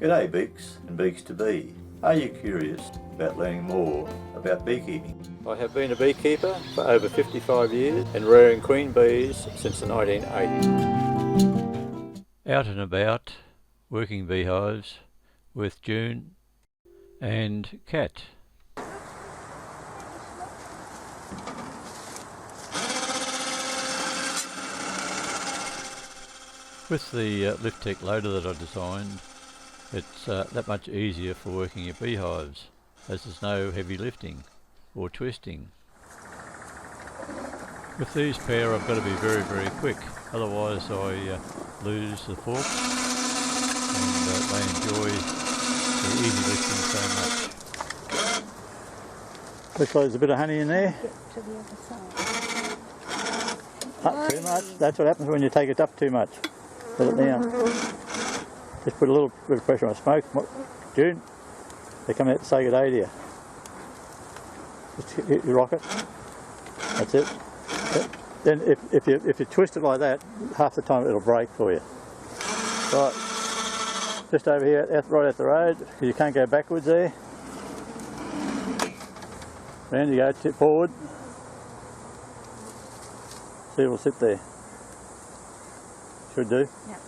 G'day Beeks and Beeks to be. Are you curious about learning more about beekeeping? I have been a beekeeper for over 55 years and rearing queen bees since the 1980s. Out and about, working beehives with June and Kat. With the Lift-Tech loader that I designed, it's that much easier for working your beehives, as there's no heavy lifting or twisting. With these pair I've got to be very, very quick, otherwise I lose the fork and they enjoy the easy lifting so much. Looks like there's a bit of honey in there. Get to the other side. Up too much. That's what happens when you take it up too much. Let it down. Just put a little bit of pressure on smoke. June, they come out to say good day to you. Just hit your rocket. That's it. Then if you twist it like that, half the time it'll break for you. Right, just over here, right at the road, because you can't go backwards there. Round you go, tip forward. See, it'll sit there. Should do. Yeah.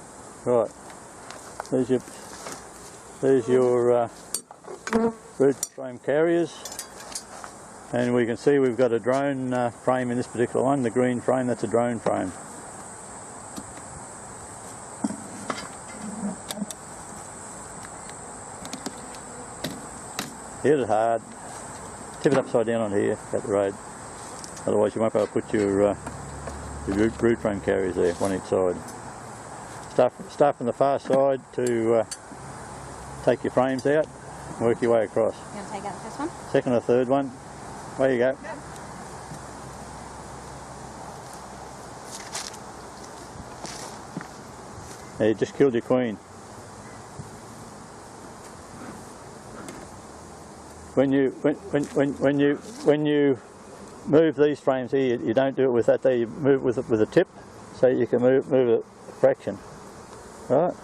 Right. There's your brood frame carriers, and we can see we've got a drone frame in this particular one. The green frame, that's a drone frame. Hit it hard. Tip it upside down on here at the road. Otherwise, you won't be able to put your brood frame carriers there, one each side. Start from the far side to take your frames out and work your way across. You want to take out the first one? Second or third one. There you go. There, you just killed your queen. When you move these frames here, you don't do it with that there. You move it with a tip, so you can move a fraction. Right.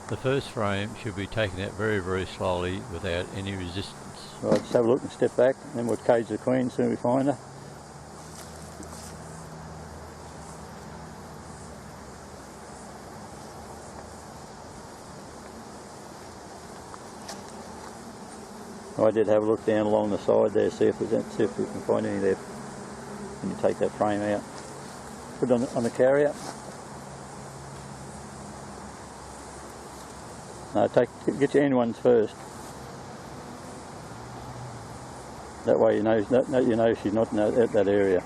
The first frame should be taken out very, very slowly without any resistance. Right, just have a look and step back, and then we'll cage the queen as soon as we find her. I did have a look down along the side there, see if we can find any there when you take that frame out. Put it on the carrier. No, get your end ones first. That way you know she's not in that area.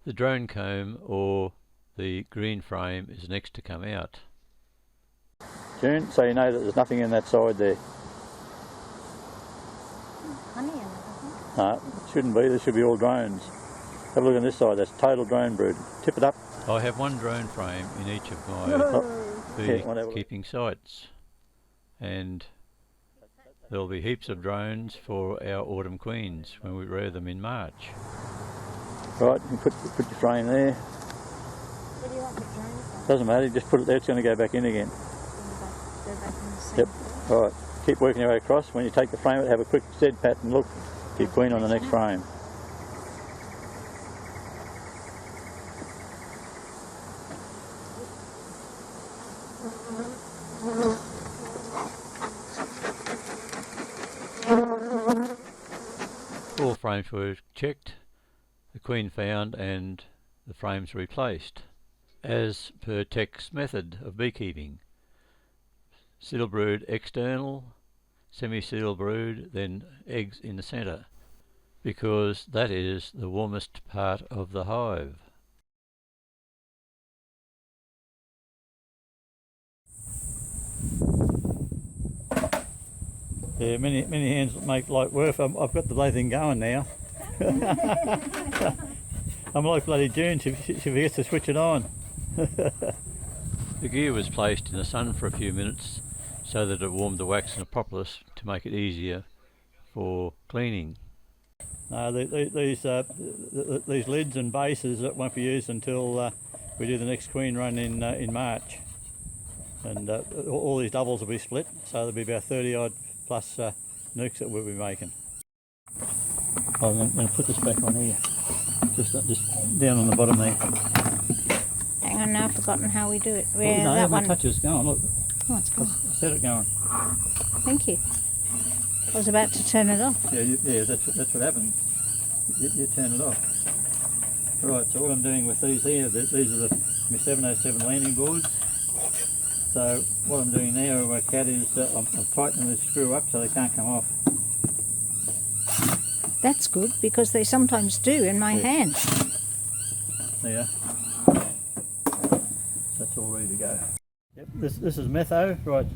The drone comb or the green frame is next to come out. June, so you know that there's nothing in that side there. Honey in it, I think. No, it shouldn't be. There should be all drones. Have a look on this side. That's total drone brood. Tip it up. I have one drone frame in each of my beekeeping sites, and there'll be heaps of drones for our autumn queens when we rear them in March. Right, you put your frame there. Where do you want the drone from? Doesn't matter, you just put it there, it's going to go back in again. Go back in the same. Yep, right. Keep working your way across. When you take the frame out, have a quick Z pattern look. Keep queen on the next frame. All frames were checked, the queen found and the frames replaced, as per Tech's method of beekeeping. Seal brood external, semi-seal brood, then eggs in the centre, because that is the warmest part of the hive. Yeah, many hands make light work. I've got the bloody thing going now. I'm like bloody June, she forgets to switch it on. The gear was placed in the sun for a few minutes so that it warmed the wax and the propolis to make it easier for cleaning. These lids and bases that won't be used until we do the next queen run in March, and all these doubles will be split, so there'll be about 30 odd plus nukes that we'll be making. I'm going to put this back on here, just down on the bottom there. Hang on, now I've forgotten how we do it. Oh, no, that my one. touch is going. Look, Oh, it's gone. I set it going. Thank you. I was about to turn it off. Yeah, that's what happens. You turn it off. Right, so what I'm doing with these here, these are my 707 landing boards. So what I'm doing now with my cat is I'm tightening the screw up so they can't come off. That's good, because they sometimes do in my hand. There. That's all ready to go. Yep, this is metho, right?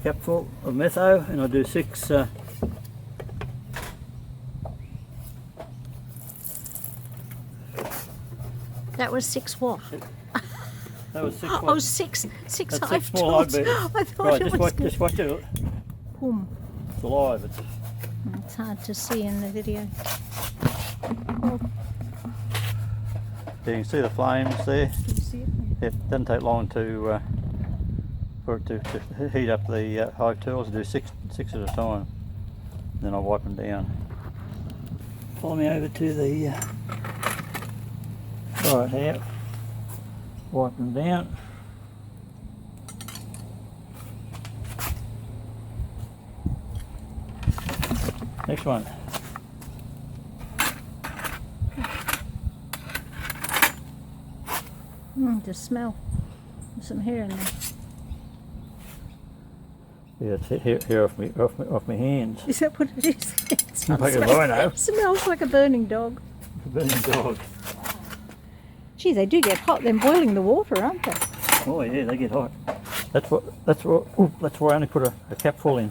Capful of metho, and I do 6. That was 6 what? That was 6. Oh, six That's hive 6 small tools. hive I bees. thought Right, it was just watch it. Boom. It's alive. It's hard to see in the video. You can see the flames there. Can you see it? It doesn't take long for it to heat up the hive tools. I do six at a time. Then I wipe them down. Follow me over to the right here. Wipe them down. Next one. The smell. There's some hair in there. Yeah, it's hair off my hands. Is that what it is? It Like a rhino. smells like a burning dog. A burning dog. Gee, they do get hot. They're boiling the water, aren't they? Oh yeah, they get hot. That's why I only put a capful in.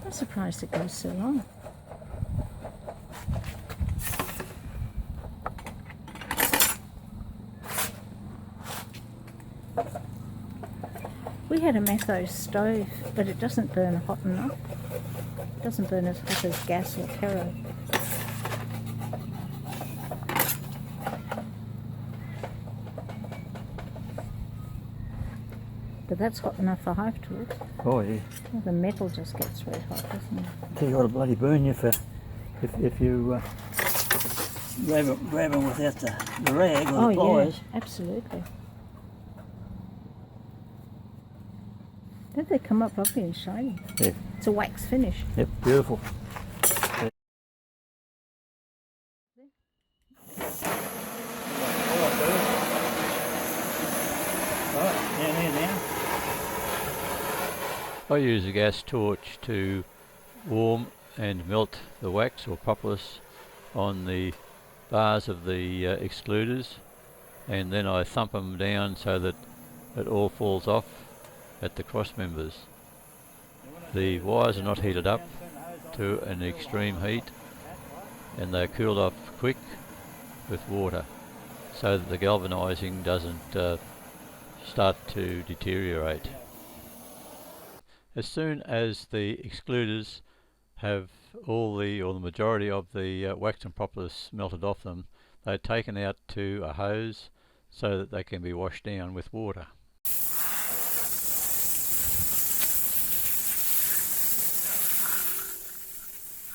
I'm surprised it goes so long. We had a metho stove, but it doesn't burn hot enough. It doesn't burn as hot as gas or Kero. But that's hot enough for hive tools. Oh yeah. Well, the metal just gets very hot, doesn't it? Tell you what'll bloody burn you if you grab them without the rag or the pliers. Yeah, absolutely. Don't they come up lovely and shiny? Yeah. It's a wax finish. Yep, beautiful. I use a gas torch to warm and melt the wax or propolis on the bars of the excluders, and then I thump them down so that it all falls off at the cross members. The wires are not heated up to an extreme heat, and they're cooled off quick with water so that the galvanizing doesn't start to deteriorate. As soon as the excluders have all the majority of the wax and propolis melted off them, they're taken out to a hose so that they can be washed down with water.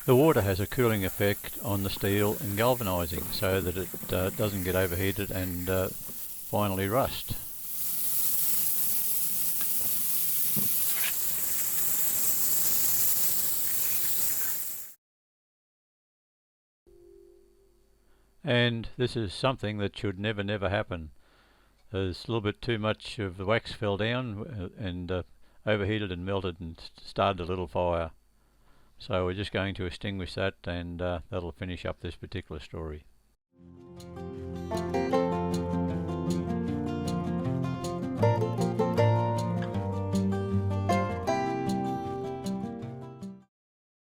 The water has a cooling effect on the steel and galvanizing so that it doesn't get overheated and finally rust. And this is something that should never happen. There's a little bit too much of the wax fell down and overheated and melted and started a little fire. So we're just going to extinguish that, and that'll finish up this particular story.